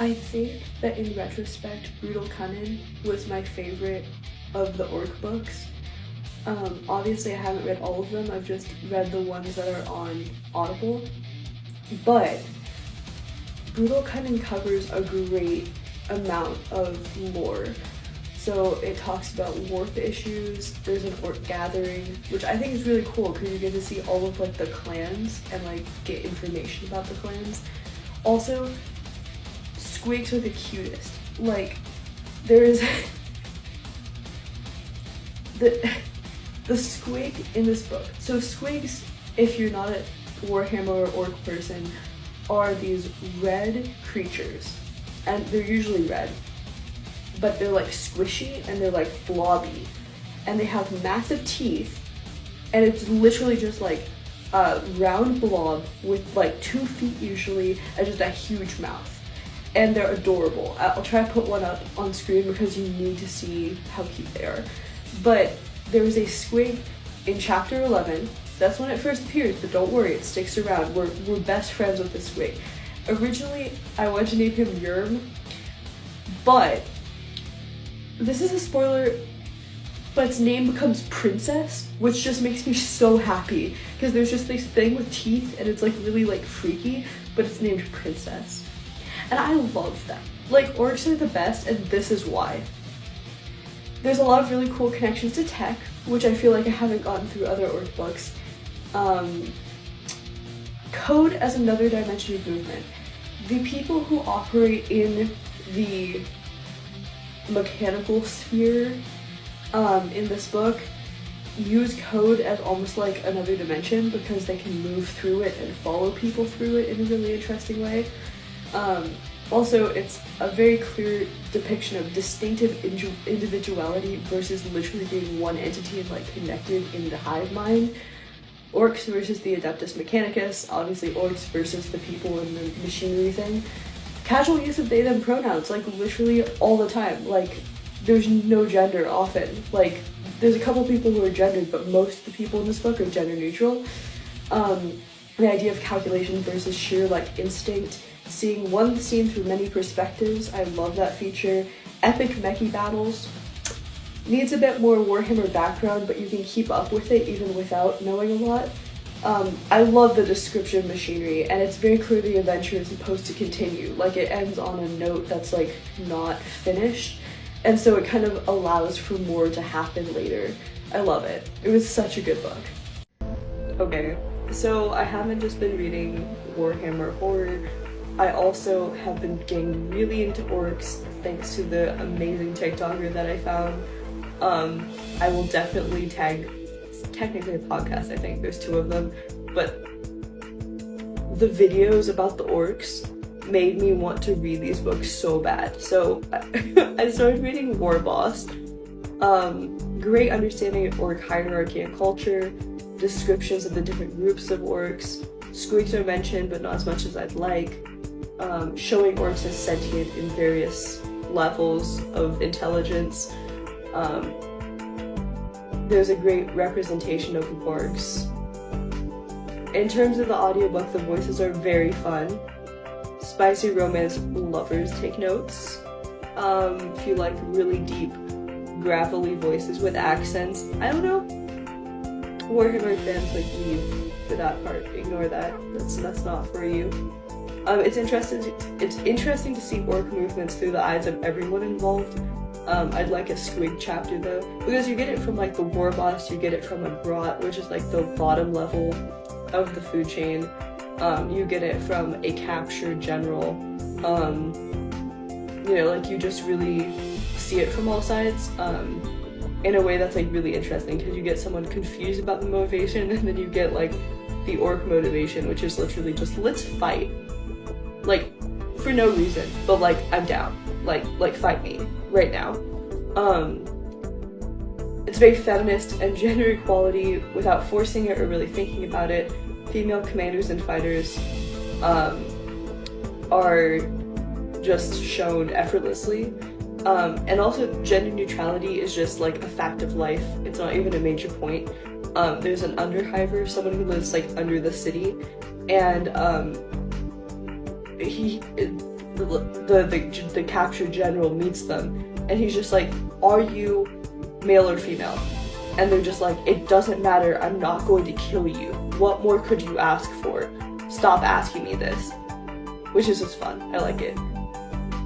I think that in retrospect, Brutal Kunnin was my favorite of the Ork books. Obviously I haven't read all of them, I've just read the ones that are on Audible, but Brutal Kunnin covers a great amount of lore. So it talks about warp issues, there's an orc gathering, which I think is really cool because you get to see all of like the clans and like get information about the clans. Also, squigs are the cutest. Like, there is the squig in this book. So squigs, if you're not a Warhammer or Ork person, are these red creatures, and they're usually red, but they're like squishy and they're like blobby, and they have massive teeth, and it's literally just like a round blob with like 2 feet usually and just a huge mouth, and they're adorable. I'll try to put one up on screen because you need to see how cute they are. But there was a squig in chapter 11. That's when it first appears, but don't worry, it sticks around. We're best friends with the squig. Originally, I wanted to name him Yerm, but this is a spoiler, but its name becomes Princess, which just makes me so happy because there's just this thing with teeth and it's like really like freaky, but it's named Princess. And I love that. Like, orcs are the best, and this is why. There's a lot of really cool connections to tech, which I feel like I haven't gotten through other Ork books. Code as another dimension of movement. The people who operate in the mechanical sphere in this book use code as almost like another dimension because they can move through it and follow people through it in a really interesting way. Also, it's a very clear depiction of distinctive individuality versus literally being one entity and like connected in the hive mind. Orcs versus the Adeptus Mechanicus, obviously orcs versus the people in the machinery thing. Casual use of they them pronouns, like literally all the time. Like, there's no gender often. Like, there's a couple people who are gendered, but most of the people in this book are gender neutral. The idea of calculation versus sheer like instinct. Seeing one scene through many perspectives, I love that feature. Epic mechie battles. Needs a bit more Warhammer background, but you can keep up with it even without knowing a lot. I love the description of machinery, and it's very clear the adventure is supposed to continue. Like, it ends on a note that's like not finished, and so it kind of allows for more to happen later. I love it. It was such a good book. Okay, so I haven't just been reading Warhammer horror. I also have been getting really into orcs thanks to the amazing TikToker that I found. I will definitely tag, technically a podcast, I think there's 2 of them, but the videos about the orcs made me want to read these books so bad. So I started reading Warboss. Great understanding of orc hierarchy and culture, descriptions of the different groups of orcs. Squigs are mentioned, but not as much as I'd like. Showing orcs as sentient in various levels of intelligence. There's a great representation of orcs. In terms of the audiobook, the voices are very fun. Spicy romance lovers take notes. If you like really deep, gravelly voices with accents, I don't know. Warhammer fans like leave for that part. Ignore that. That's not for you. It's interesting to see orc movements through the eyes of everyone involved. I'd like a squig chapter though, because you get it from like the Warboss, you get it from a grot, which is like the bottom level of the food chain. You get it from a captured general. You know, like you just really see it from all sides. In a way that's like really interesting, because you get someone confused about the motivation, and then you get like the orc motivation, which is literally just let's fight. Like, for no reason, but like, I'm down. Like fight me right now. It's very feminist and gender equality without forcing it or really thinking about it. Female commanders and fighters are just shown effortlessly. And also gender neutrality is just like a fact of life. It's not even a major point. There's an underhiver, someone who lives like under the city, and the captured general meets them, and he's just like, are you male or female? And they're just like, it doesn't matter, I'm not going to kill you. What more could you ask for? Stop asking me this. Which is just fun, I like it.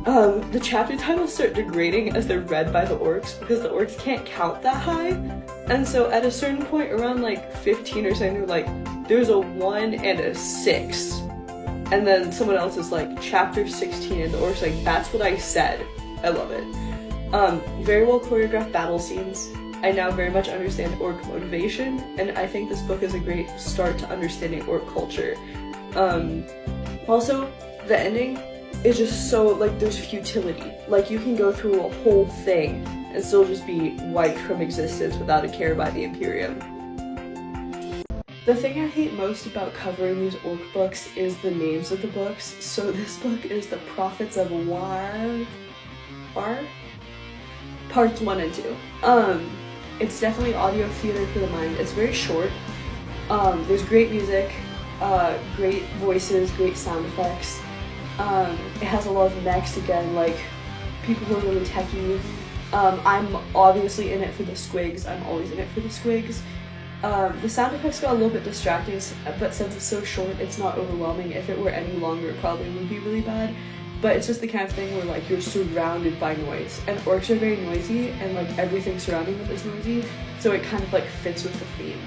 The chapter titles start degrading as they're read by the orcs, because the orcs can't count that high. And so at a certain point, around like 15 or something, they're like, there's a 1 and a 6. And then someone else is like, chapter 16, and the orc's like, that's what I said. I love it. Very well choreographed battle scenes. I now very much understand orc motivation, and I think this book is a great start to understanding orc culture. Also, the ending is just so, like, there's futility. Like, you can go through a whole thing and still just be wiped from existence without a care by the Imperium. The thing I hate most about covering these orc books is the names of the books. So this book is the Prophets of Waaagh? Parts 1 and 2. It's definitely audio theater for the mind. It's very short. There's great music, great voices, great sound effects. It has a lot of mechs again, like people who are really techie. I'm obviously in it for the squigs. I'm always in it for the squigs. The sound effects got a little bit distracting, but since it's so short, it's not overwhelming. If it were any longer, it probably would be really bad. But it's just the kind of thing where, like, you're surrounded by noise, and orcs are very noisy, and like everything surrounding them is noisy, so it kind of like fits with the theme.